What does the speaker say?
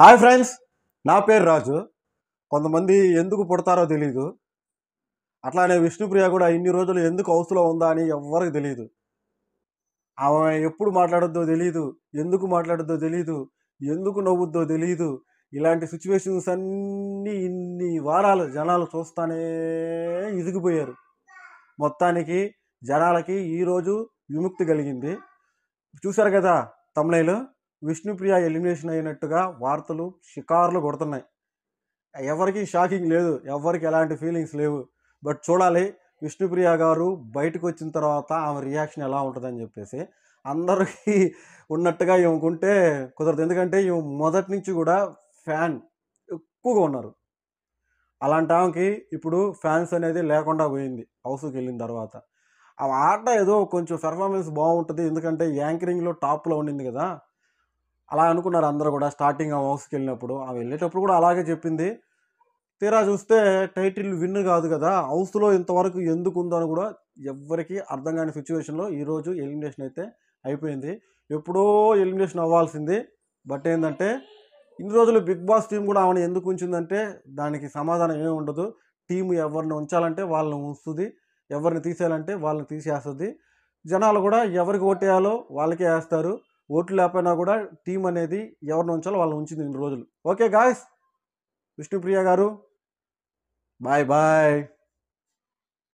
Hi friends, నా పేరు రాజు. కొంతమంది ఎందుకు పుడతారో తెలీదు. అట్లానే విష్ణుప్రియ కూడా ఇన్ని రోజులు ఎందుకు హౌస్లో ఉందా అని ఎవ్వరికి తెలియదు. ఆమె ఎప్పుడు మాట్లాడొద్దో తెలియదు, ఎందుకు మాట్లాడొద్దో తెలియదు, ఎందుకు నవ్వుద్దో తెలియదు. ఇలాంటి సిచ్యువేషన్స్ అన్నీ ఇన్ని వారాలు జనాలు చూస్తానే ఇదిగిపోయారు. మొత్తానికి జనాలకి ఈరోజు విముక్తి కలిగింది. చూశారు కదా తమ్నైల్, విష్ణుప్రియ ఎలిమినేషన్ అయినట్టుగా వార్తలు షికార్లు కొడుతున్నాయి. ఎవరికి షాకింగ్ లేదు, ఎవరికి ఎలాంటి ఫీలింగ్స్ లేవు. బట్ చూడాలి విష్ణుప్రియ గారు బయటకు వచ్చిన తర్వాత ఆమె రియాక్షన్ ఎలా ఉంటుందని చెప్పేసి. అందరికీ ఉన్నట్టుగా ఈమెకుంటే కుదరదు, ఎందుకంటే ఈమె మొదటి నుంచి కూడా ఫ్యాన్ ఎక్కువగా ఉన్నారు. అలాంటి ఆమెకి ఇప్పుడు ఫ్యాన్స్ అనేది లేకుండా పోయింది హౌస్కి వెళ్ళిన తర్వాత. ఆ ఆట ఏదో కొంచెం పెర్ఫార్మెన్స్ బాగుంటుంది, ఎందుకంటే యాంకరింగ్లో టాప్లో ఉండింది కదా. అలా అనుకున్నారు అందరూ కూడా. స్టార్టింగ్ ఆమె హౌస్కి వెళ్ళినప్పుడు, ఆమె వెళ్ళేటప్పుడు కూడా అలాగే చెప్పింది. తీరా చూస్తే టైటిల్ విన్ కాదు కదా, హౌస్లో ఇంతవరకు ఎందుకు ఉందో అని కూడా ఎవ్వరికీ అర్థం కాని సిచ్యువేషన్లో ఈరోజు ఎలిమినేషన్ అయితే అయిపోయింది. ఎప్పుడో ఎలిమినేషన్ అవ్వాల్సింది. బట్ ఏంటంటే ఇన్ని రోజులు బిగ్ బాస్ టీం కూడా ఆమెను ఎందుకు ఉంచిందంటే దానికి సమాధానం ఏమి ఉండదు. టీం ఎవరిని ఉంచాలంటే వాళ్ళని ఉంచుతుంది, ఎవరిని తీసేయాలంటే వాళ్ళని తీసేస్తుంది. జనాలు కూడా ఎవరికి ఓటేయాలో వాళ్ళకే వేస్తారు. ఓట్లు లేకపోయినా కూడా టీం అనేది ఎవరిని ఉంచాలో వాళ్ళని ఉంచింది ఇన్ని రోజులు. ఓకే గాయస్, విష్ణుప్రియ గారు, బాయ్ బాయ్.